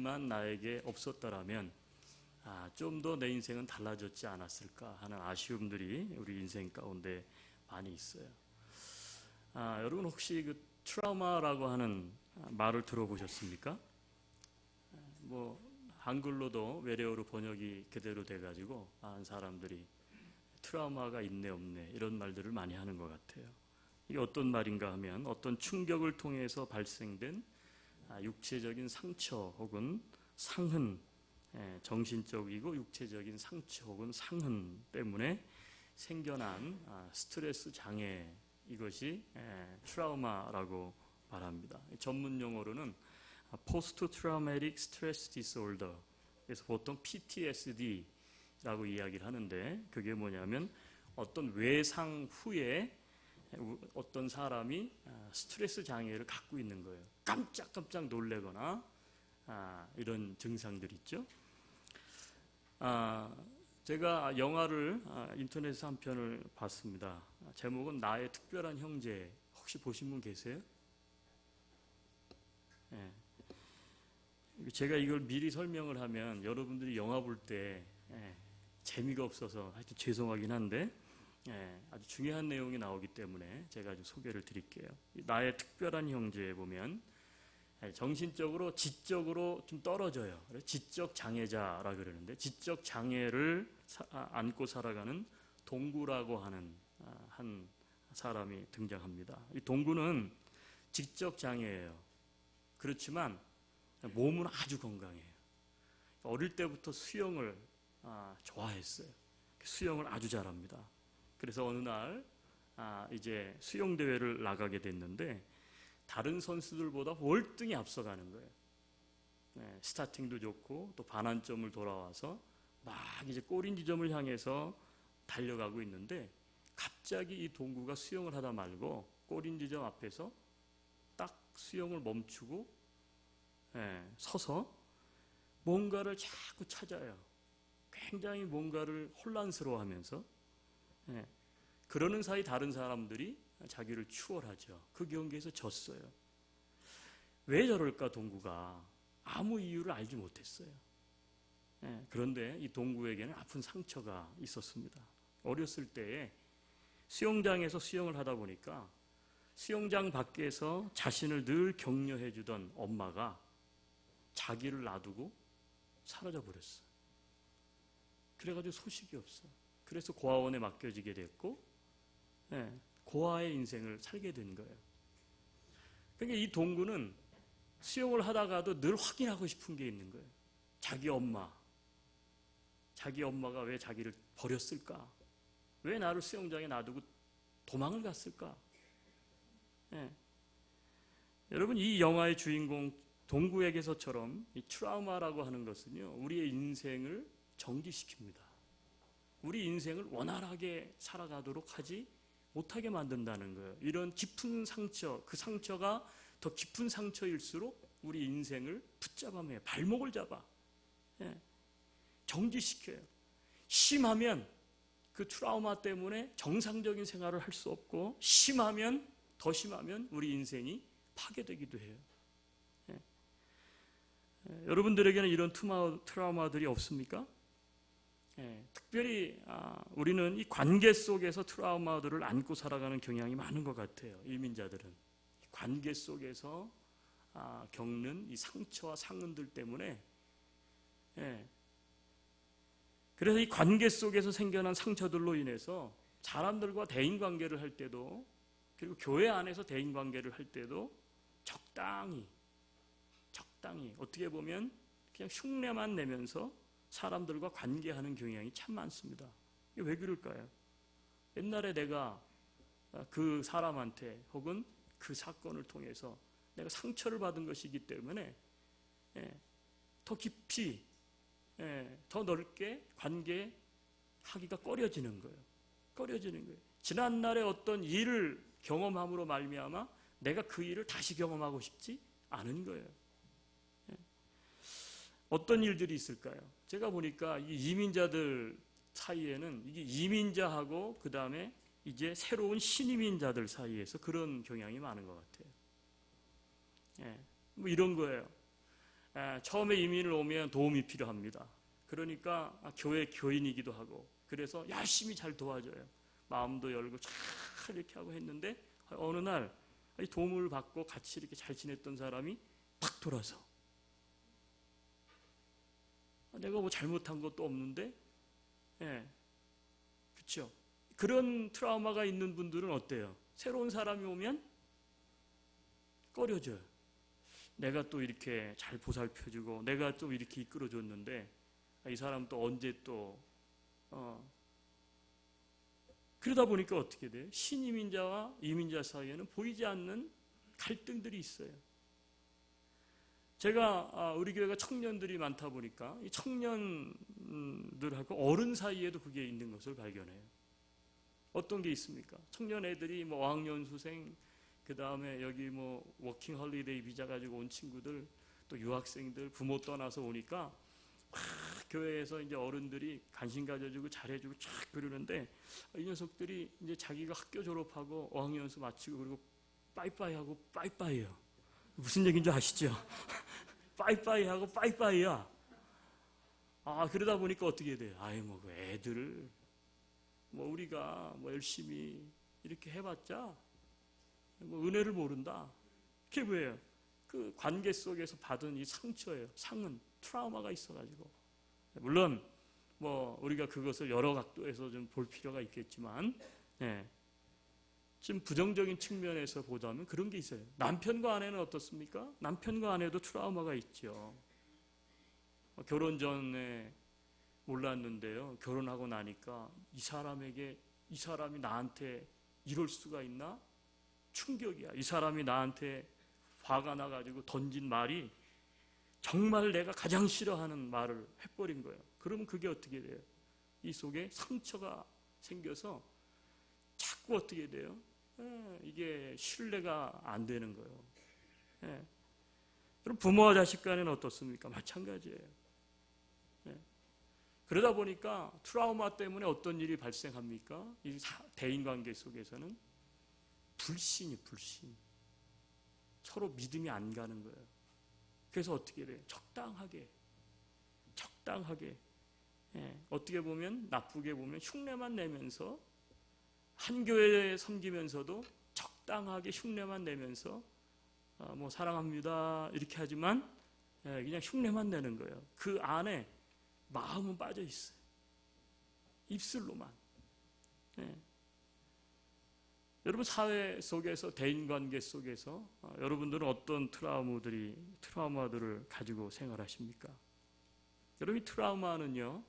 일만 나에게 없었더라면 좀 더 내 인생은 달라졌지 않았을까 하는 아쉬움들이 우리 인생 가운데 많이 있어요. 여러분 혹시 그 트라우마라고 하는 말을 들어보셨습니까? 뭐 한글로도 외래어로 번역이 그대로 돼가지고 많은 사람들이 트라우마가 있네 없네 이런 말들을 많이 하는 것 같아요. 이게 어떤 말인가 하면 어떤 충격을 통해서 발생된 육체적인 상처 혹은 상흔, 정신적이고 육체적인 상처 혹은 상흔 때문에 생겨난 스트레스 장애, 이것이 트라우마라고 말합니다. 전문 용어로는 포스트 트라우마틱 스트레스 디스오더, 그래서 보통 PTSD라고 이야기를 하는데, 그게 뭐냐면 어떤 외상 후에 어떤 사람이 스트레스 장애를 갖고 있는 거예요. 깜짝깜짝 놀래거나 이런 증상들 있죠. 제가 영화를 인터넷에서 한 편을 봤습니다. 제목은 나의 특별한 형제. 혹시 보신 분 계세요? 네. 제가 이걸 미리 설명을 하면 여러분들이 영화 볼 때 재미가 없어서 하여튼 죄송하긴 한데 아주 중요한 내용이 나오기 때문에 제가 좀 소개를 드릴게요. 나의 특별한 형제에 보면 정신적으로 지적으로 좀 떨어져요. 지적 장애자라 그러는데, 지적 장애를 안고 살아가는 동구라고 하는 한 사람이 등장합니다. 이 동구는 지적 장애예요. 그렇지만 몸은 아주 건강해요. 어릴 때부터 수영을 좋아했어요. 수영을 아주 잘합니다. 그래서 어느 날 이제 수영 대회를 나가게 됐는데 다른 선수들보다 월등히 앞서가는 거예요. 스타팅도 좋고 또 반환점을 돌아와서 막 이제 꼬린 지점을 향해서 달려가고 있는데, 갑자기 이 동구가 수영을 하다 말고 꼬린 지점 앞에서 딱 수영을 멈추고 서서 뭔가를 자꾸 찾아요. 굉장히 뭔가를 혼란스러워하면서 그러는 사이 다른 사람들이 자기를 추월하죠. 그 경기에서 졌어요. 왜 저럴까 동구가 아무 이유를 알지 못했어요. 그런데 이 동구에게는 아픈 상처가 있었습니다. 어렸을 때에 수영장에서 수영을 하다 보니까 수영장 밖에서 자신을 늘 격려해 주던 엄마가 자기를 놔두고 사라져 버렸어요. 그래가지고 소식이 없어. 그래서 고아원에 맡겨지게 됐고 고아의 인생을 살게 된 거예요. 그러니까 이 동구는 수영을 하다가도 늘 확인하고 싶은 게 있는 거예요. 자기 엄마가 왜 자기를 버렸을까? 왜 나를 수영장에 놔두고 도망을 갔을까? 여러분, 이 영화의 주인공 동구에게서처럼 이 트라우마라고 하는 것은요, 우리의 인생을 정지시킵니다. 우리 인생을 원활하게 살아가도록 하지 못하게 만든다는 거예요. 이런 깊은 상처, 그 상처가 더 깊은 상처일수록 우리 인생을 붙잡아매요. 발목을 잡아. 정지시켜요. 심하면 그 트라우마 때문에 정상적인 생활을 할 수 없고, 더 심하면 우리 인생이 파괴되기도 해요. 여러분들에게는 이런 트라우마들이 없습니까? 특별히 우리는 이 관계 속에서 트라우마들을 안고 살아가는 경향이 많은 것 같아요. 이민자들은 관계 속에서 겪는 이 상처와 상흔들 때문에, 그래서 이 관계 속에서 생겨난 상처들로 인해서 사람들과 대인관계를 할 때도, 그리고 교회 안에서 대인관계를 할 때도 적당히 어떻게 보면 그냥 흉내만 내면서 사람들과 관계하는 경향이 참 많습니다. 이게 왜 그럴까요? 옛날에 내가 그 사람한테 혹은 그 사건을 통해서 내가 상처를 받은 것이기 때문에 더 깊이, 더 넓게 관계하기가 꺼려지는 거예요. 지난날의 어떤 일을 경험함으로 말미암아 내가 그 일을 다시 경험하고 싶지 않은 거예요. 어떤 일들이 있을까요? 제가 보니까 이 이민자들 사이에는 이게 이민자하고 그 다음에 이제 새로운 신이민자들 사이에서 그런 경향이 많은 것 같아요. 뭐 이런 거예요. 처음에 이민을 오면 도움이 필요합니다. 그러니까 교회 교인이기도 하고 그래서 열심히 잘 도와줘요. 마음도 열고 잘 이렇게 하고 했는데 어느 날 도움을 받고 같이 이렇게 잘 지냈던 사람이 탁 돌아서 내가 뭐 잘못한 것도 없는데 그렇죠. 그런 트라우마가 있는 분들은 어때요? 새로운 사람이 오면 꺼려져요. 내가 또 이렇게 잘 보살펴주고 내가 또 이렇게 이끌어줬는데 이 사람 또 언제 또 그러다 보니까 어떻게 돼요? 신이민자와 이민자 사이에는 보이지 않는 갈등들이 있어요. 제가 우리 교회가 청년들이 많다 보니까 이 청년들하고 어른 사이에도 그게 있는 것을 발견해요. 어떤 게 있습니까? 청년 애들이 뭐 어학연수생, 그 다음에 여기 뭐 워킹 홀리데이 비자 가지고 온 친구들, 또 유학생들, 부모 떠나서 오니까 교회에서 이제 어른들이 관심 가져주고 잘해주고 쫙 그러는데 이 녀석들이 이제 자기가 학교 졸업하고 어학연수 마치고 그리고 빠이빠이하고 빠이빠이예요. 무슨 얘기인지 아시죠? 빠이빠이하고 빠이빠이야. 그러다 보니까 어떻게 돼요? 뭐 그 애들 뭐 우리가 뭐 열심히 이렇게 해봤자 뭐 은혜를 모른다. 그게 뭐예요? 그 관계 속에서 받은 이 상처예요. 상은 트라우마가 있어가지고. 물론 뭐 우리가 그것을 여러 각도에서 좀 볼 필요가 있겠지만 좀 부정적인 측면에서 보자면 그런 게 있어요. 남편과 아내는 어떻습니까? 남편과 아내도 트라우마가 있죠. 결혼 전에 몰랐는데요. 결혼하고 나니까 이 사람이 나한테 이럴 수가 있나? 충격이야. 이 사람이 나한테 화가 나가지고 던진 말이 정말 내가 가장 싫어하는 말을 해버린 거예요. 그러면 그게 어떻게 돼요? 이 속에 상처가 생겨서 자꾸 어떻게 돼요? 이게 신뢰가 안 되는 거예요. 그럼 부모와 자식 간에는 어떻습니까? 마찬가지예요. 그러다 보니까 트라우마 때문에 어떤 일이 발생합니까? 이 대인관계 속에서는 불신. 서로 믿음이 안 가는 거예요. 그래서 어떻게 돼요? 적당하게 어떻게 보면 나쁘게 보면 흉내만 내면서 한 교회에 섬기면서도 적당하게 흉내만 내면서 뭐 사랑합니다 이렇게 하지만 그냥 흉내만 내는 거예요. 그 안에 마음은 빠져 있어요. 입술로만. 여러분 사회 속에서 대인관계 속에서 여러분들은 어떤 트라우마들을 가지고 생활하십니까? 여러분 이 트라우마는요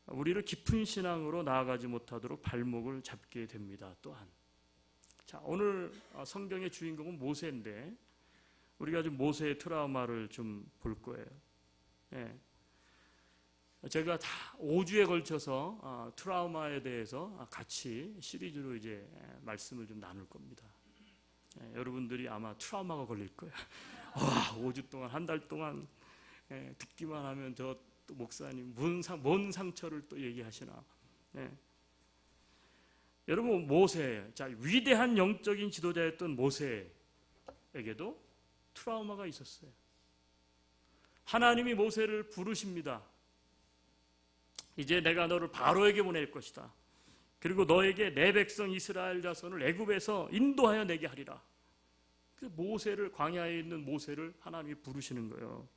우리를 깊은 신앙으로 나아가지 못하도록 발목을 잡게 됩니다. 또한 자 오늘 성경의 주인공은 모세인데 우리가 좀 모세의 트라우마를 좀 볼 거예요. 제가 다 5주에 걸쳐서 트라우마에 대해서 같이 시리즈로 이제 말씀을 좀 나눌 겁니다. 여러분들이 아마 트라우마가 걸릴 거예요. 5주 동안 한 달 동안 듣기만 하면 저 또 목사님 뭔 상처를 또 얘기하시나. 여러분 모세, 자 위대한 영적인 지도자였던 모세에게도 트라우마가 있었어요. 하나님이 모세를 부르십니다. 이제 내가 너를 바로에게 보낼 것이다. 그리고 너에게 내 백성 이스라엘 자손을 애굽에서 인도하여 내게 하리라. 그 모세를 광야에 있는 모세를 하나님이 부르시는 거예요.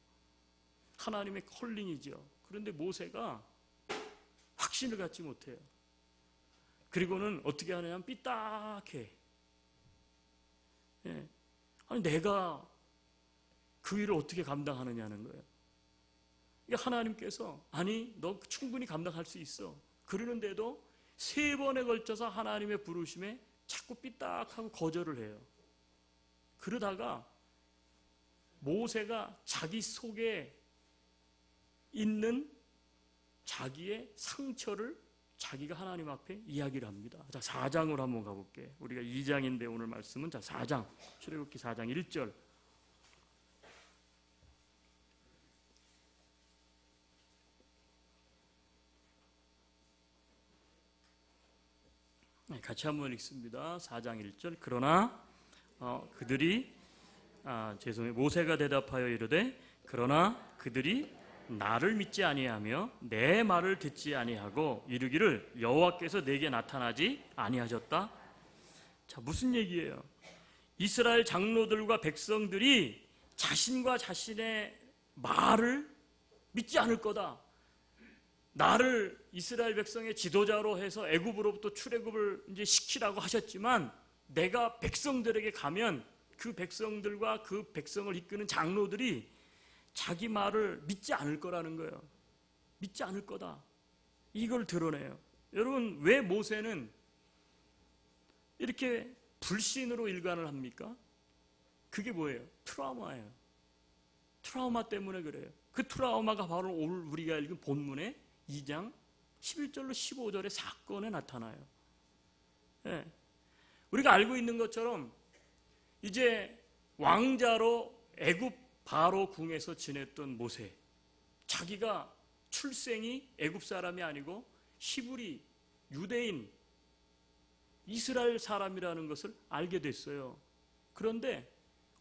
하나님의 컬링이죠. 그런데 모세가 확신을 갖지 못해요. 그리고는 어떻게 하냐면 삐딱해. 아니 내가 그 일을 어떻게 감당하느냐는 거예요. 하나님께서 아니 너 충분히 감당할 수 있어. 그러는데도 3번에 걸쳐서 하나님의 부르심에 자꾸 삐딱하고 거절을 해요. 그러다가 모세가 자기 속에 있는 자기의 상처를 자기가 하나님 앞에 이야기를 합니다. 자 4장으로 한번 가볼게요. 우리가 2장인데 오늘 말씀은 자 4장 출애굽기 4장 1절 같이 한번 읽습니다. 4장 1절 그러나 그들이 모세가 대답하여 이르되 그러나 그들이 나를 믿지 아니하며 내 말을 듣지 아니하고 이르기를 여호와께서 내게 나타나지 아니하셨다. 자, 무슨 얘기예요? 이스라엘 장로들과 백성들이 자신과 자신의 말을 믿지 않을 거다. 나를 이스라엘 백성의 지도자로 해서 애굽으로부터 출애굽을 이제 시키라고 하셨지만 내가 백성들에게 가면 그 백성들과 그 백성을 이끄는 장로들이 자기 말을 믿지 않을 거라는 거예요. 믿지 않을 거다. 이걸 드러내요. 여러분, 왜 모세는 이렇게 불신으로 일관을 합니까? 그게 뭐예요? 트라우마예요. 트라우마 때문에 그래요. 그 트라우마가 바로 오늘 우리가 읽은 본문의 2장 11절로 15절의 사건에 나타나요. 네. 우리가 알고 있는 것처럼 이제 왕자로 애굽 바로 궁에서 지냈던 모세, 자기가 출생이 애굽 사람이 아니고 히브리, 유대인, 이스라엘 사람이라는 것을 알게 됐어요. 그런데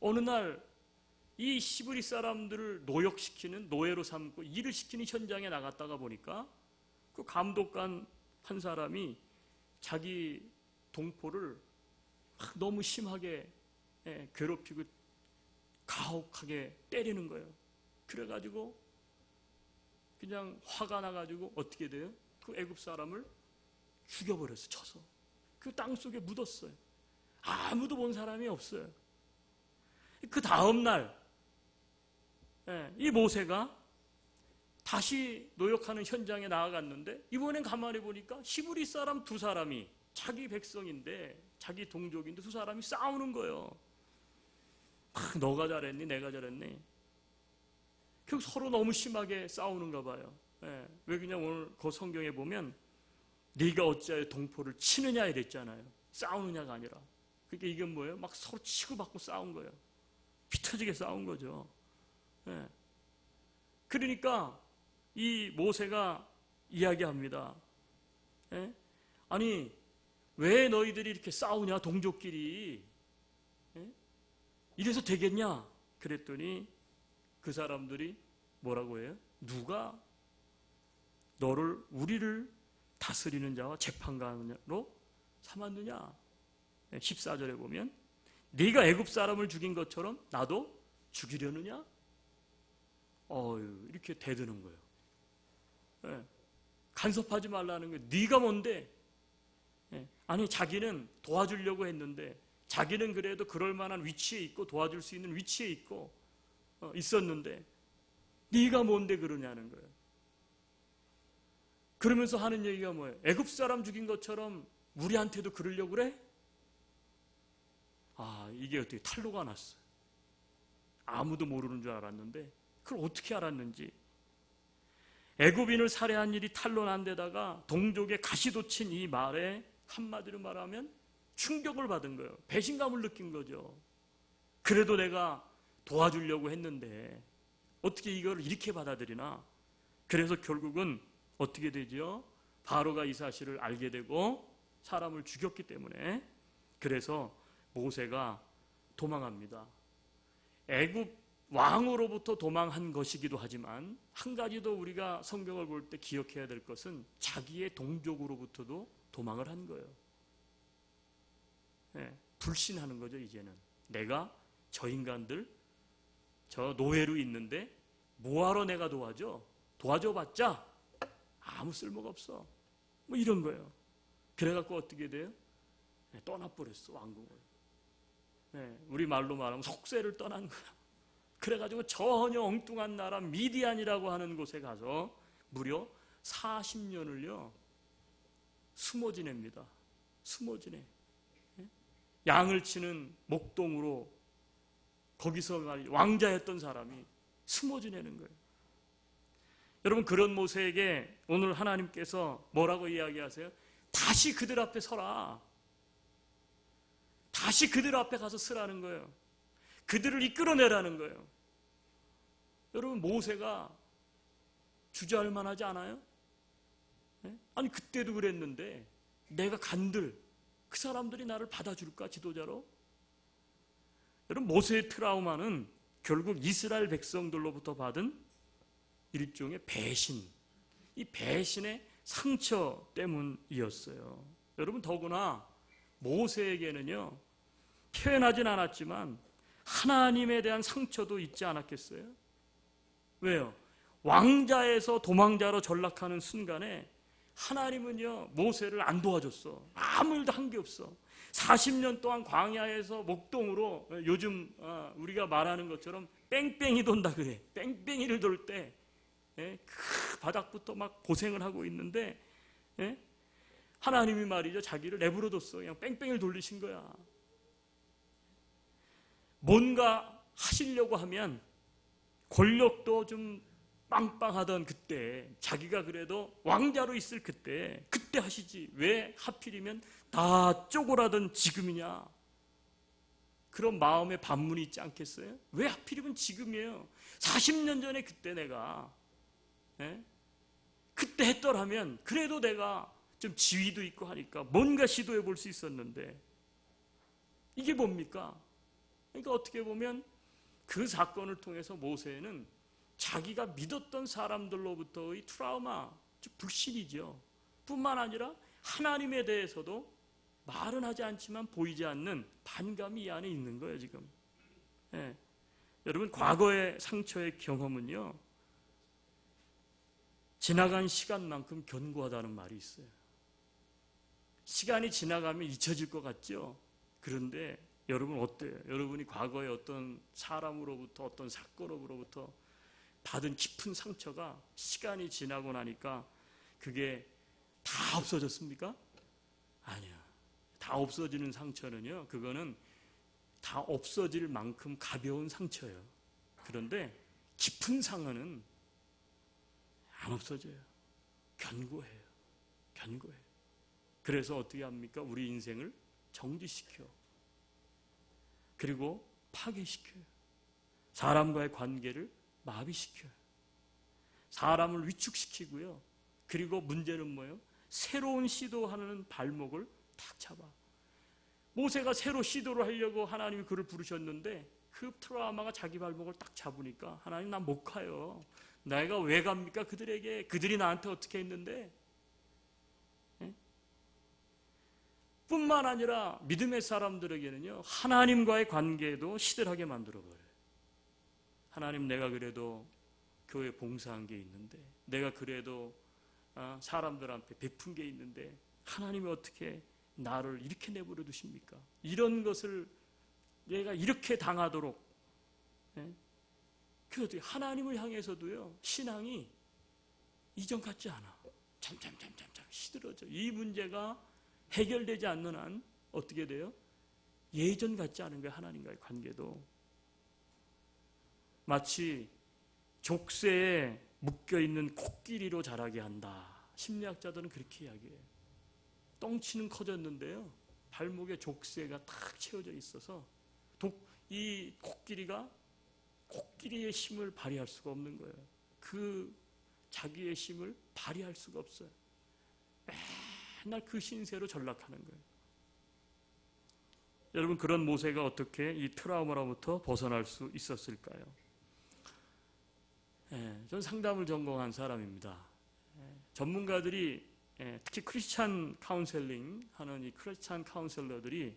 어느 날 이 히브리 사람들을 노역시키는, 노예로 삼고 일을 시키는 현장에 나갔다가 보니까 그 감독관 한 사람이 자기 동포를 너무 심하게 괴롭히고 가혹하게 때리는 거예요. 그래가지고 그냥 화가 나가지고 어떻게 돼요? 그 애굽 사람을 죽여버렸어. 쳐서 그 땅 속에 묻었어요. 아무도 본 사람이 없어요. 그 다음 날 이 모세가 다시 노역하는 현장에 나아갔는데 이번엔 가만히 보니까 히브리 사람 두 사람이, 자기 백성인데 자기 동족인데 두 사람이 싸우는 거예요. 너가 잘했니? 내가 잘했니? 결국 서로 너무 심하게 싸우는가 봐요. 왜 그냥 오늘 그 성경에 보면 네가 어찌하여 동포를 치느냐 이랬잖아요. 싸우느냐가 아니라. 그러니까 이게 뭐예요? 막 서로 치고받고 싸운 거예요. 피 터지게 싸운 거죠. 그러니까 이 모세가 이야기합니다. 아니 왜 너희들이 이렇게 싸우냐, 동족끼리. 이래서 되겠냐? 그랬더니 그 사람들이 뭐라고 해요? 누가 너를, 우리를 다스리는 자와 재판관으로 삼았느냐? 14절에 보면 네가 애굽 사람을 죽인 것처럼 나도 죽이려느냐? 이렇게 대드는 거예요. 간섭하지 말라는 거예요. 네가 뭔데? 아니 자기는 도와주려고 했는데, 자기는 그래도 그럴 만한 위치에 있고 도와줄 수 있는 위치에 있고 있었는데 네가 뭔데 그러냐는 거예요. 그러면서 하는 얘기가 뭐예요? 애굽 사람 죽인 것처럼 우리한테도 그러려고 그래? 이게 어떻게 탄로가 났어요. 아무도 모르는 줄 알았는데 그걸 어떻게 알았는지. 애굽인을 살해한 일이 탄로난 데다가 동족의 가시돋친 이 말에 한마디로 말하면 충격을 받은 거예요. 배신감을 느낀 거죠. 그래도 내가 도와주려고 했는데 어떻게 이걸 이렇게 받아들이나. 그래서 결국은 어떻게 되죠? 바로가 이 사실을 알게 되고 사람을 죽였기 때문에, 그래서 모세가 도망합니다. 애굽 왕으로부터 도망한 것이기도 하지만 한 가지 더 우리가 성경을 볼 때 기억해야 될 것은 자기의 동족으로부터도 도망을 한 거예요. 불신하는 거죠. 이제는 내가 저 인간들, 저 노예로 있는데 뭐하러 내가 도와줘봤자 아무 쓸모가 없어, 뭐 이런 거예요. 그래갖고 어떻게 돼요? 떠나버렸어, 왕궁을. 우리 말로 말하면 속세를 떠난 거야. 그래가지고 전혀 엉뚱한 나라 미디안이라고 하는 곳에 가서 무려 40년을요 숨어 지냅니다. 숨어 지내. 양을 치는 목동으로 거기서 왕자였던 사람이 숨어 지내는 거예요. 여러분, 그런 모세에게 오늘 하나님께서 뭐라고 이야기하세요? 다시 그들 앞에 서라. 다시 그들 앞에 가서 서라는 거예요. 그들을 이끌어내라는 거예요. 여러분, 모세가 주저할 만하지 않아요? 아니 그때도 그랬는데 내가 간들 그 사람들이 나를 받아줄까, 지도자로? 여러분, 모세의 트라우마는 결국 이스라엘 백성들로부터 받은 일종의 배신, 이 배신의 상처 때문이었어요. 여러분, 더구나 모세에게는요, 표현하진 않았지만 하나님에 대한 상처도 있지 않았겠어요? 왜요? 왕자에서 도망자로 전락하는 순간에 하나님은요, 모세를 안 도와줬어. 아무 일도 한 게 없어. 40년 동안 광야에서 목동으로, 요즘 우리가 말하는 것처럼 뺑뺑이 돈다 그래. 뺑뺑이를 돌 때 그 바닥부터 막 고생을 하고 있는데 하나님이 말이죠, 자기를 내버려뒀어. 그냥 뺑뺑이를 돌리신 거야. 뭔가 하시려고 하면 권력도 좀 빵빵하던 그때, 자기가 그래도 왕자로 있을 그때 하시지. 왜 하필이면 다 쪼그라든 지금이냐? 그런 마음의 반문이 있지 않겠어요? 왜 하필이면 지금이에요? 40년 전에 그때 내가 그때 했더라면 그래도 내가 좀 지위도 있고 하니까 뭔가 시도해 볼 수 있었는데, 이게 뭡니까? 그러니까 어떻게 보면 그 사건을 통해서 모세는 자기가 믿었던 사람들로부터의 트라우마, 즉 불신이죠. 뿐만 아니라 하나님에 대해서도 말은 하지 않지만 보이지 않는 반감이 이 안에 있는 거예요, 지금. 여러분, 과거의 상처의 경험은요, 지나간 시간만큼 견고하다는 말이 있어요. 시간이 지나가면 잊혀질 것 같죠? 그런데 여러분 어때요? 여러분이 과거에 어떤 사람으로부터, 어떤 사건으로부터 받은 깊은 상처가 시간이 지나고 나니까 그게 다 없어졌습니까? 아니요. 다 없어지는 상처는요, 그거는 다 없어질 만큼 가벼운 상처예요. 그런데 깊은 상처는 안 없어져요. 견고해요. 견고해요. 그래서 어떻게 합니까? 우리 인생을 정지시켜. 그리고 파괴시켜요. 사람과의 관계를 마비시켜요. 사람을 위축시키고요. 그리고 문제는 뭐예요? 새로운 시도하는 발목을 탁 잡아. 모세가 새로 시도를 하려고 하나님이 그를 부르셨는데 그 트라우마가 자기 발목을 딱 잡으니까 하나님, 난 못 가요. 내가 왜 갑니까? 그들에게. 그들이 나한테 어떻게 했는데? 뿐만 아니라 믿음의 사람들에게는요, 하나님과의 관계도 시들하게 만들어버려요. 하나님, 내가 그래도 교회 봉사한 게 있는데, 내가 그래도 사람들한테 베푼 게 있는데 하나님이 어떻게 나를 이렇게 내버려 두십니까? 이런 것을 내가 이렇게 당하도록, 그 하나님을 향해서도요, 신앙이 이전 같지 않아. 점점 시들어져. 이 문제가 해결되지 않는 한 어떻게 돼요? 예전 같지 않은 거예요. 하나님과의 관계도. 마치 족쇄에 묶여있는 코끼리로 자라게 한다. 심리학자들은 그렇게 이야기해요. 똥치는 커졌는데요, 발목에 족쇄가 탁 채워져 있어서 이 코끼리가 코끼리의 힘을 발휘할 수가 없는 거예요. 그 자기의 힘을 발휘할 수가 없어요. 맨날 그 신세로 전락하는 거예요. 여러분, 그런 모세가 어떻게 이 트라우마로부터 벗어날 수 있었을까요? 전 상담을 전공한 사람입니다. 전문가들이, 특히 크리스찬 카운셀링 하는 이 크리스찬 카운셀러들이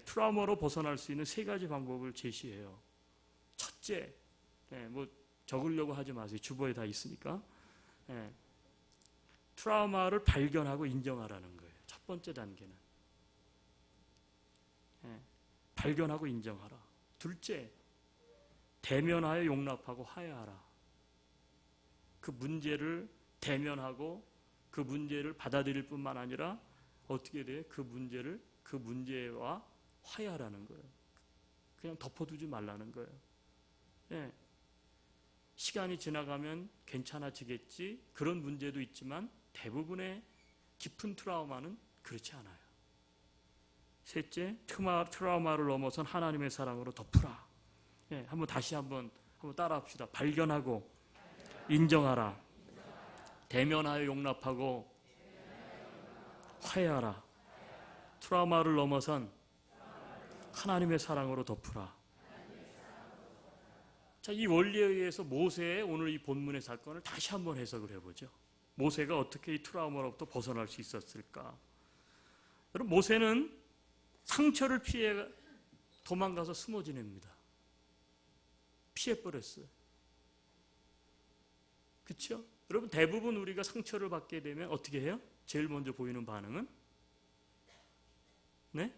트라우마로 벗어날 수 있는 3가지 방법을 제시해요. 첫째, 뭐 적으려고 하지 마세요. 주보에 다 있으니까. 트라우마를 발견하고 인정하라는 거예요. 첫 번째 단계는. 발견하고 인정하라. 둘째, 대면하여 용납하고 화해하라. 그 문제를 대면하고 그 문제를 받아들일 뿐만 아니라 어떻게 돼요? 그 문제와 화해하라는 거예요. 그냥 덮어두지 말라는 거예요. 시간이 지나가면 괜찮아지겠지, 그런 문제도 있지만 대부분의 깊은 트라우마는 그렇지 않아요. 셋째, 트라우마를 넘어선 하나님의 사랑으로 덮으라. 다시 한번 따라합시다. 발견하고 인정하라. 대면하여 용납하고 화해하라. 트라우마를 넘어선 하나님의 사랑으로 덮으라. 자, 이 원리에 의해서 모세의 오늘 이 본문의 사건을 다시 한번 해석을 해보죠. 모세가 어떻게 이 트라우마로부터 벗어날 수 있었을까? 여러분, 모세는 상처를 피해 도망가서 숨어 지냅니다. 피해버렸어요. 그렇죠? 여러분, 대부분 우리가 상처를 받게 되면 어떻게 해요? 제일 먼저 보이는 반응은? 네?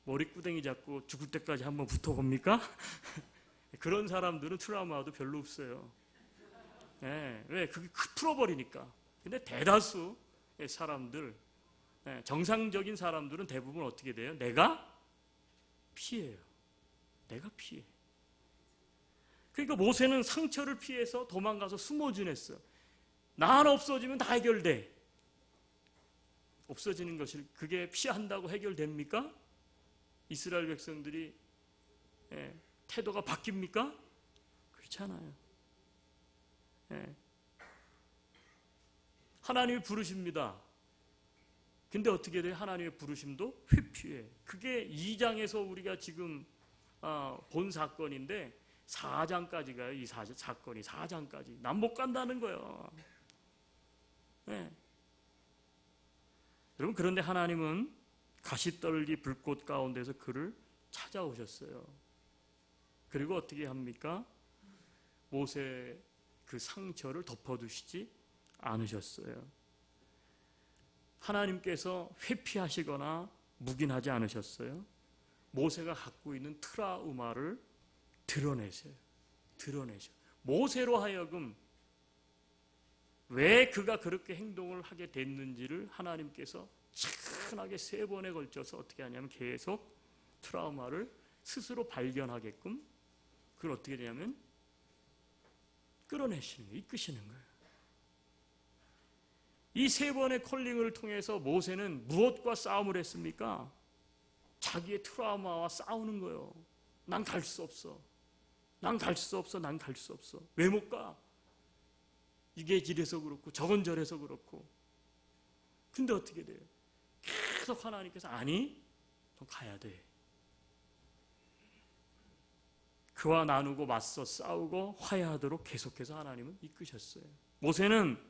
머리끄댕이 잡고 죽을 때까지 한번 붙어봅니까? 그런 사람들은 트라우마도 별로 없어요. 네, 왜? 그게 풀어버리니까. 근데 대다수 사람들, 정상적인 사람들은 대부분 어떻게 돼요? 내가 피해요. 내가 피해. 그러니까 모세는 상처를 피해서 도망가서 숨어 지냈어. 나 하나 없어지면 다 해결돼. 없어지는 것이 그게 피한다고 해결됩니까? 이스라엘 백성들이 태도가 바뀝니까? 그렇잖아요. 하나님이 부르십니다. 근데 어떻게 돼요? 하나님의 부르심도 회피해. 그게 2장에서 우리가 지금 본 사건인데 4장까지 가요. 이 사건이 4장까지. 난 못 간다는 거예요. 여러분, 그런데 하나님은 가시떨기 불꽃 가운데서 그를 찾아오셨어요. 그리고 어떻게 합니까? 모세 그 상처를 덮어두시지 않으셨어요. 하나님께서 회피하시거나 묵인하지 않으셨어요. 모세가 갖고 있는 트라우마를 드러내세요. 모세로 하여금 왜 그가 그렇게 행동을 하게 됐는지를 하나님께서 차분하게 3번에 걸쳐서 어떻게 하냐면 계속 트라우마를 스스로 발견하게끔 그걸 어떻게 되냐면 끌어내시는 거예요. 이끄시는 거예요. 이 3번의 콜링을 통해서 모세는 무엇과 싸움을 했습니까? 자기의 트라우마와 싸우는 거예요. 난 갈 수 없어. 왜 못 가? 이게 이래서 그렇고 저건 저래서 그렇고. 근데 어떻게 돼요? 계속 하나님께서 아니, 너 가야 돼. 그와 나누고 맞서 싸우고 화해하도록 계속해서 하나님은 이끄셨어요. 모세는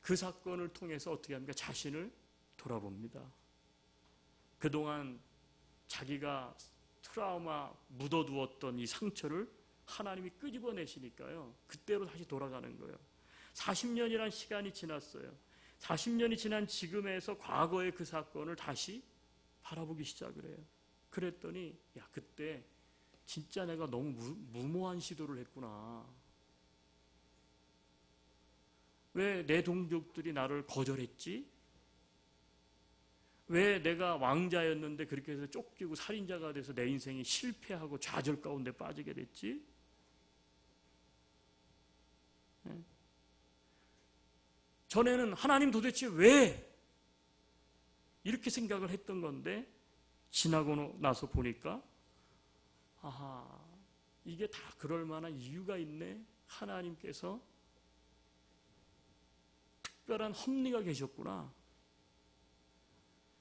그 사건을 통해서 어떻게 합니까? 자신을 돌아봅니다. 그동안 자기가 트라우마 묻어두었던 이 상처를 하나님이 끄집어내시니까요. 그때로 다시 돌아가는 거예요. 40년이란 시간이 지났어요. 40년이 지난 지금에서 과거의 그 사건을 다시 바라보기 시작을 해요. 그랬더니 야, 그때 진짜 내가 너무 무모한 시도를 했구나. 왜 내 동족들이 나를 거절했지? 왜 내가 왕자였는데 그렇게 해서 쫓기고 살인자가 돼서 내 인생이 실패하고 좌절 가운데 빠지게 됐지? 전에는 하나님 도대체 왜 이렇게 생각을 했던 건데 지나고 나서 보니까 아하, 이게 다 그럴 만한 이유가 있네. 하나님께서 특별한 섭리가 계셨구나.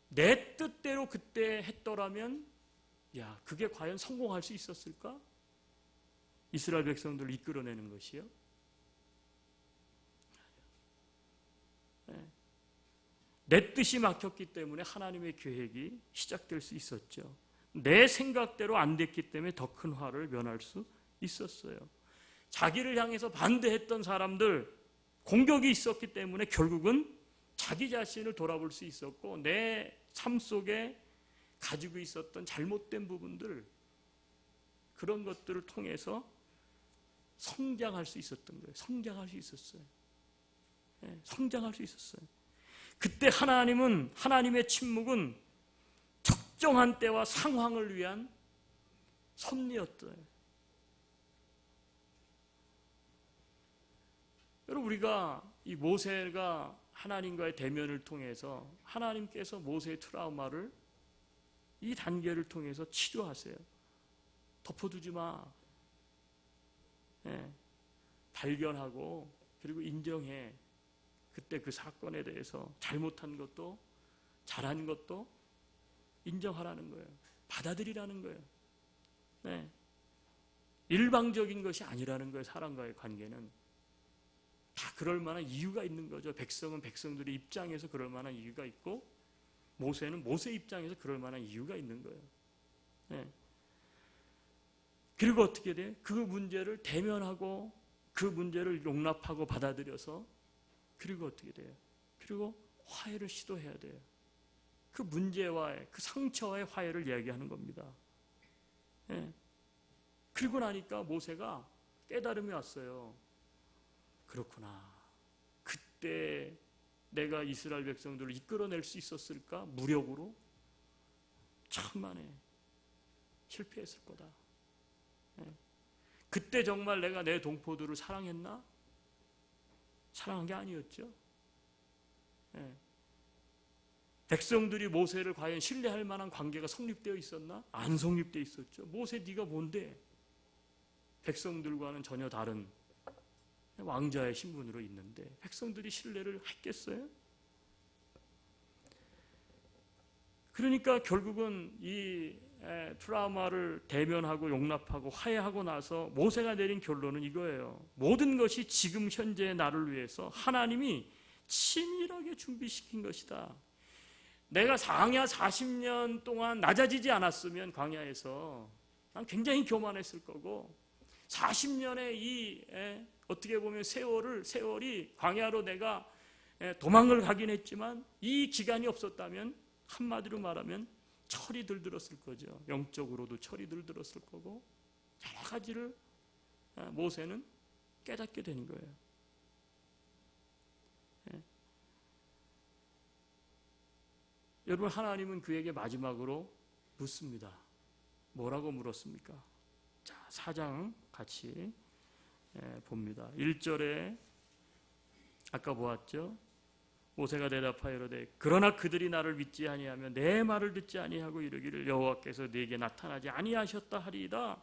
내 뜻대로 그때 했더라면 야, 그게 과연 성공할 수 있었을까? 이스라엘 백성들을 이끌어내는 것이요. 내 뜻이 막혔기 때문에 하나님의 계획이 시작될 수 있었죠. 내 생각대로 안 됐기 때문에 더 큰 화를 면할 수 있었어요. 자기를 향해서 반대했던 사람들 공격이 있었기 때문에 결국은 자기 자신을 돌아볼 수 있었고 내 삶 속에 가지고 있었던 잘못된 부분들 그런 것들을 통해서 성장할 수 있었던 거예요. 성장할 수 있었어요. 그때 하나님의 침묵은 적정한 때와 상황을 위한 섭리였어요. 여러분, 우리가 이 모세가 하나님과의 대면을 통해서 하나님께서 모세의 트라우마를 이 단계를 통해서 치료하세요. 덮어두지 마. 발견하고 그리고 인정해. 그때 그 사건에 대해서 잘못한 것도 잘한 것도 인정하라는 거예요. 받아들이라는 거예요. 일방적인 것이 아니라는 거예요. 사람과의 관계는 다 그럴 만한 이유가 있는 거죠. 백성은 백성들의 입장에서 그럴 만한 이유가 있고, 모세는 모세 입장에서 그럴 만한 이유가 있는 거예요. 네. 그리고 어떻게 돼? 그 문제를 대면하고 그 문제를 용납하고 받아들여서, 그리고 어떻게 돼요? 그리고 화해를 시도해야 돼요. 그 문제와의, 그 상처와의 화해를 이야기하는 겁니다. 네. 그리고 나니까 모세가 깨달음이 왔어요. 그렇구나. 그때 내가 이스라엘 백성들을 이끌어낼 수 있었을까? 무력으로? 천만에 실패했을 거다. 그때 정말 내가 내 동포들을 사랑했나? 사랑한 게 아니었죠. 백성들이 모세를 과연 신뢰할 만한 관계가 성립되어 있었나? 안 성립되어 있었죠. 모세 네가 뭔데? 백성들과는 전혀 다른 왕자의 신분으로 있는데 백성들이 신뢰를 했겠어요? 그러니까 결국은 이 트라우마를 대면하고 용납하고 화해하고 나서 모세가 내린 결론은 이거예요. 모든 것이 지금 현재의 나를 위해서 하나님이 치밀하게 준비시킨 것이다. 내가 광야 40년 동안 낮아지지 않았으면 광야에서 난 굉장히 교만했을 거고, 40년의 이 어떻게 보면 세월이 광야로 내가 도망을 가긴 했지만 이 기간이 없었다면 한마디로 말하면 철이 들들었을 거죠. 영적으로도 철이 들들었을 거고, 여러 가지를 모세는 깨닫게 되는 거예요. 여러분, 하나님은 그에게 마지막으로 묻습니다. 뭐라고 물었습니까? 자, 4장 같이 봅니다. 1절에 아까 보았죠? 모세가 대답하여 이르되 그러나 그들이 나를 믿지 아니하며 내 말을 듣지 아니하고 이르기를 여호와께서 네게 나타나지 아니하셨다 하리이다.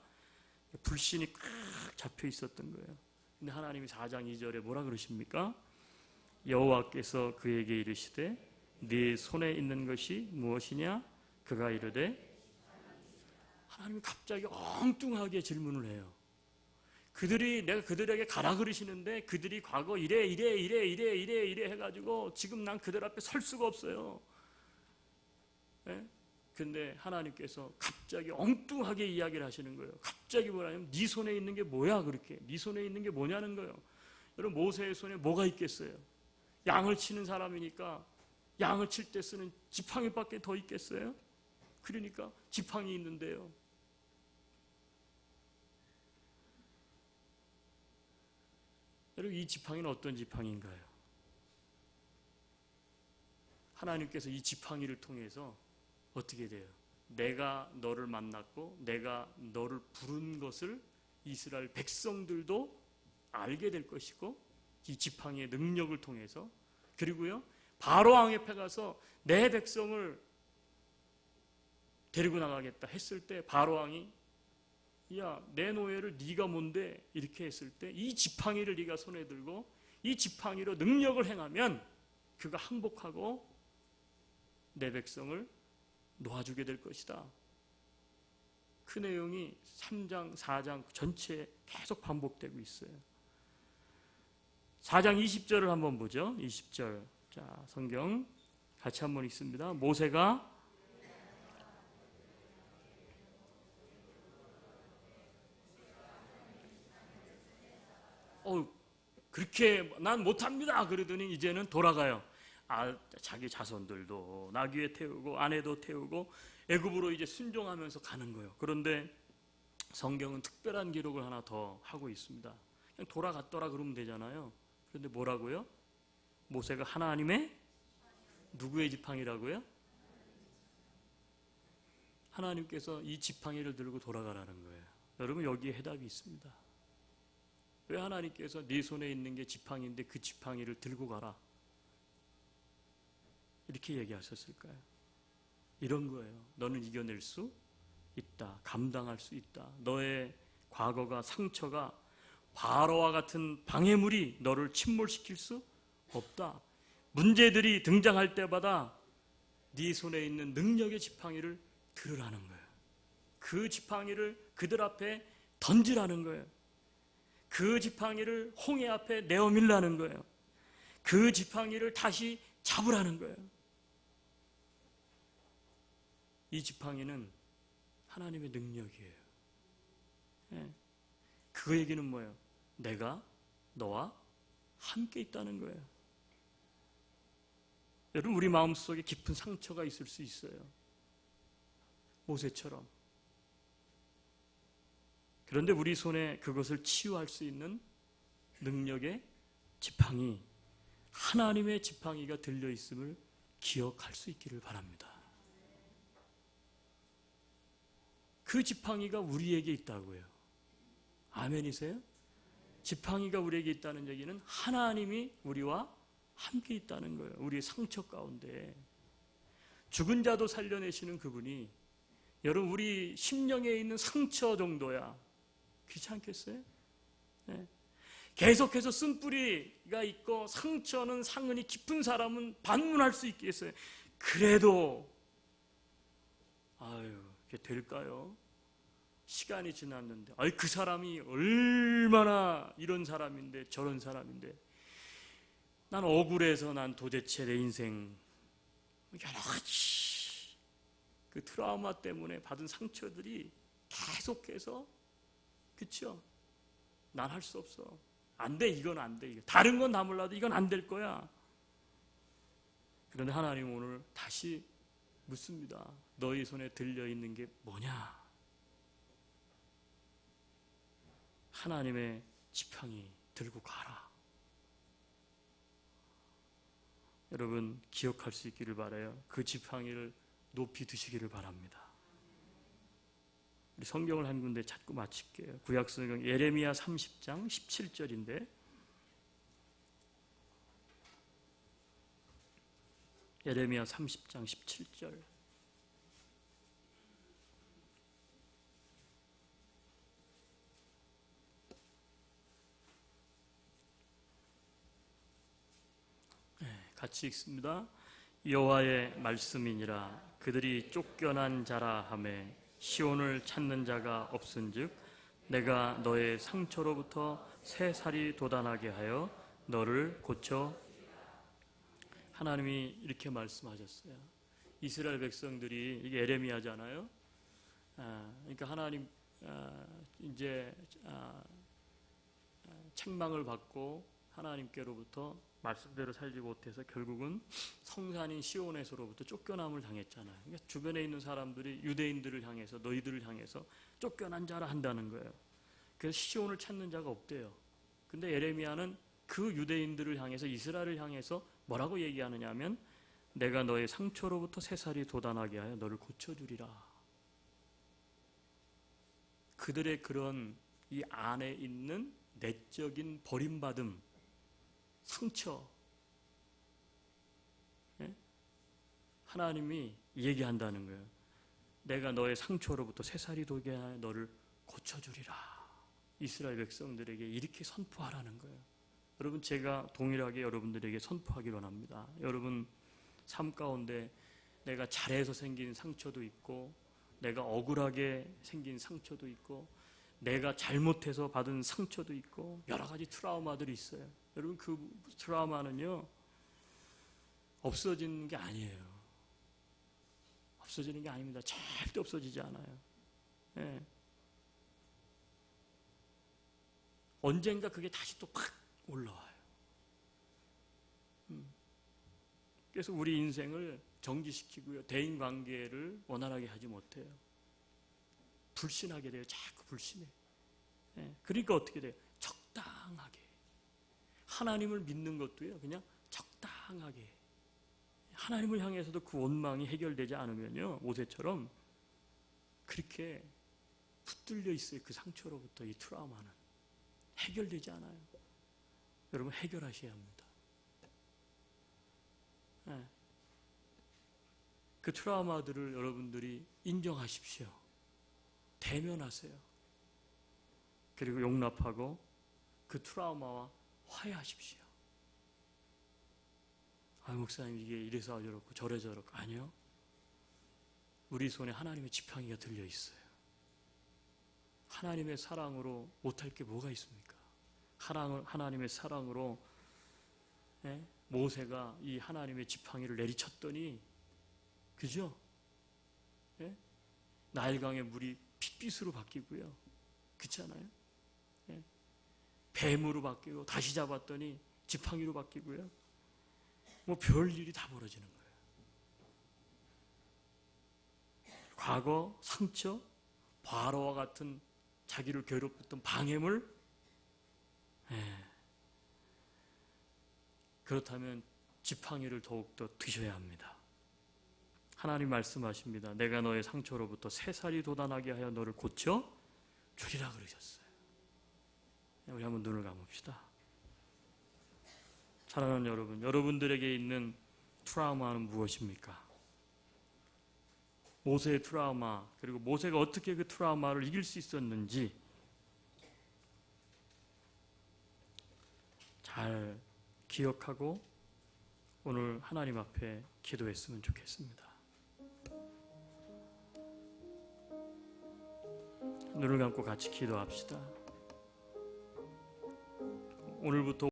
불신이 꽉 잡혀 있었던 거예요. 근데 하나님이 4장 2절에 뭐라 그러십니까? 여호와께서 그에게 이르시되 네 손에 있는 것이 무엇이냐? 그가 이르되, 하나님이 갑자기 엉뚱하게 질문을 해요. 내가 그들에게 가라 그러시는데 그들이 과거 이래 해가지고 지금 난 그들 앞에 설 수가 없어요. 근데 하나님께서 갑자기 엉뚱하게 이야기를 하시는 거예요. 갑자기 뭐냐면 네 손에 있는 게 뭐야? 그렇게 네 손에 있는 게 뭐냐는 거예요. 여러분, 모세의 손에 뭐가 있겠어요? 양을 치는 사람이니까 양을 칠 때 쓰는 지팡이밖에 더 있겠어요? 그러니까 지팡이 있는데요. 여러분, 이 지팡이는 어떤 지팡이인가요? 하나님께서 이 지팡이를 통해서 어떻게 돼요? 내가 너를 만났고 내가 너를 부른 것을 이스라엘 백성들도 알게 될 것이고, 이 지팡이의 능력을 통해서, 그리고요 바로 왕 앞에 가서 내 백성을 데리고 나가겠다 했을 때 바로 왕이 야, 내 노예를 네가 뭔데? 이렇게 했을 때 이 지팡이를 네가 손에 들고 이 지팡이로 능력을 행하면 그가 항복하고 내 백성을 놓아주게 될 것이다. 그 내용이 3장, 4장 전체에 계속 반복되고 있어요. 4장 20절을 한번 보죠. 20절. 자, 성경 같이 한번 읽습니다. 모세가 그렇게 난 못합니다 그러더니 이제는 돌아가요. 자기 자손들도 나귀에 태우고 아내도 태우고 애굽으로 이제 순종하면서 가는 거예요. 그런데 성경은 특별한 기록을 하나 더 하고 있습니다. 그냥 돌아갔더라 그러면 되잖아요. 그런데 뭐라고요? 모세가 하나님의 누구의 지팡이라고요? 하나님께서 이 지팡이를 들고 돌아가라는 거예요. 여러분, 여기에 해답이 있습니다. 왜 하나님께서 네 손에 있는 게 지팡이인데 그 지팡이를 들고 가라 이렇게 얘기하셨을까요? 이런 거예요. 너는 이겨낼 수 있다. 감당할 수 있다. 너의 과거가, 상처가 바로와 같은 방해물이 너를 침몰시킬 수 없다. 문제들이 등장할 때마다 네 손에 있는 능력의 지팡이를 들으라는 거예요. 그 지팡이를 그들 앞에 던지라는 거예요. 그 지팡이를 홍해 앞에 내어밀라는 거예요. 그 지팡이를 다시 잡으라는 거예요. 이 지팡이는 하나님의 능력이에요. 예. 그 얘기는 뭐예요? 내가 너와 함께 있다는 거예요. 여러분, 우리 마음속에 깊은 상처가 있을 수 있어요. 모세처럼. 그런데 우리 손에 그것을 치유할 수 있는 능력의 지팡이, 하나님의 지팡이가 들려있음을 기억할 수 있기를 바랍니다. 그 지팡이가 우리에게 있다고요. 아멘이세요? 지팡이가 우리에게 있다는 얘기는 하나님이 우리와 함께 있다는 거예요. 우리의 상처 가운데. 죽은 자도 살려내시는 그분이 여러분 우리 심령에 있는 상처 정도야 귀찮겠어요? 네. 계속해서 쓴뿌리가 있고 상처는 상흔이 깊은 사람은 반문할 수 있겠어요. 그래도 아유 그게 될까요? 시간이 지났는데 그 사람이 얼마나 이런 사람인데 저런 사람인데 난 억울해서 난 도대체 내 인생 여러 가지 그 트라우마 때문에 받은 상처들이 계속해서 그쵸? 난 할 수 없어. 안 돼, 이건 안 돼. 다른 건 다 몰라도 이건 안 될 거야. 그런데 하나님 오늘 다시 묻습니다. 너희 손에 들려있는 게 뭐냐? 하나님의 지팡이 들고 가라. 여러분 기억할 수 있기를 바라요. 그 지팡이를 높이 드시기를 바랍니다. 우리 성경을 한 군데 찾고 마칠게요. 구약성경 예레미야 30장 17절인데 예레미야 30장 17절 같이 읽습니다. 여호와의 말씀이니라. 그들이 쫓겨난 자라 하매 시온을 찾는 자가 없은즉 내가 너의 상처로부터 새살이 돋아나게 하여 너를 고쳐. 하나님이 이렇게 말씀하셨어요. 이스라엘 백성들이 이게 에레미야잖아요. 그러니까 하나님 이제 책망을 받고 하나님께로부터 말씀대로 살지 못해서 결국은 성산인 시온에서로부터 쫓겨남을 당했잖아요. 그러니까 주변에 있는 사람들이 유대인들을 향해서 너희들을 향해서 쫓겨난 자라 한다는 거예요. 그래서 시온을 찾는 자가 없대요. 근데 예레미야는 그 유대인들을 향해서 이스라엘을 향해서 뭐라고 얘기하느냐 하면 내가 너의 상처로부터 새살이 돋아나게 하여 너를 고쳐주리라. 그들의 그런 이 안에 있는 내적인 버림받음 상처 하나님이 얘기한다는 거예요. 내가 너의 상처로부터 새살이 돋게 하여 너를 고쳐주리라. 이스라엘 백성들에게 이렇게 선포하라는 거예요. 여러분 제가 동일하게 여러분들에게 선포하기로 합니다. 여러분 삶 가운데 내가 잘해서 생긴 상처도 있고 내가 억울하게 생긴 상처도 있고 내가 잘못해서 받은 상처도 있고 여러 가지 트라우마들이 있어요. 여러분 그 트라우마는요 없어지는 게 아니에요. 없어지는 게 아닙니다. 절대 없어지지 않아요. 예. 언젠가 그게 다시 또 팍 올라와요. 그래서 우리 인생을 정지시키고요. 대인관계를 원활하게 하지 못해요. 불신하게 돼요. 자꾸 불신해. 예. 그러니까 어떻게 돼요? 적당하게. 하나님을 믿는 것도요. 그냥 적당하게. 하나님을 향해서도 그 원망이 해결되지 않으면요. 모세처럼 그렇게 붙들려 있어요. 그 상처로부터 이 트라우마는. 해결되지 않아요. 여러분 해결하셔야 합니다. 네. 그 트라우마들을 여러분들이 인정하십시오. 대면하세요. 그리고 용납하고 그 트라우마와 화해하십시오. 목사님 이게 이래서 저렇고 저래서 저렇고 아니요. 우리 손에 하나님의 지팡이가 들려 있어요. 하나님의 사랑으로 못할 게 뭐가 있습니까? 하나님의 사랑으로 모세가 이 하나님의 지팡이를 내리쳤더니, 그죠? 나일강의 물이 핏빛으로 바뀌고요. 그렇잖아요? 뱀으로 바뀌고 다시 잡았더니 지팡이로 바뀌고요. 뭐 별일이 다 벌어지는 거예요. 과거 상처, 바로와 같은 자기를 괴롭혔던 방해물, 그렇다면 지팡이를 더욱더 드셔야 합니다. 하나님 말씀하십니다. 내가 너의 상처로부터 새살이 돋아나게 하여 너를 고쳐 주리라 그러셨어요. 우리 한번 눈을 감읍시다. 사랑하는 여러분, 여러분들에게 있는 트라우마는 무엇입니까? 모세의 트라우마, 그리고 모세가 어떻게 그 트라우마를 이길 수 있었는지 잘 기억하고 오늘 하나님 앞에 기도했으면 좋겠습니다. 눈을 감고 같이 기도합시다. 오늘부터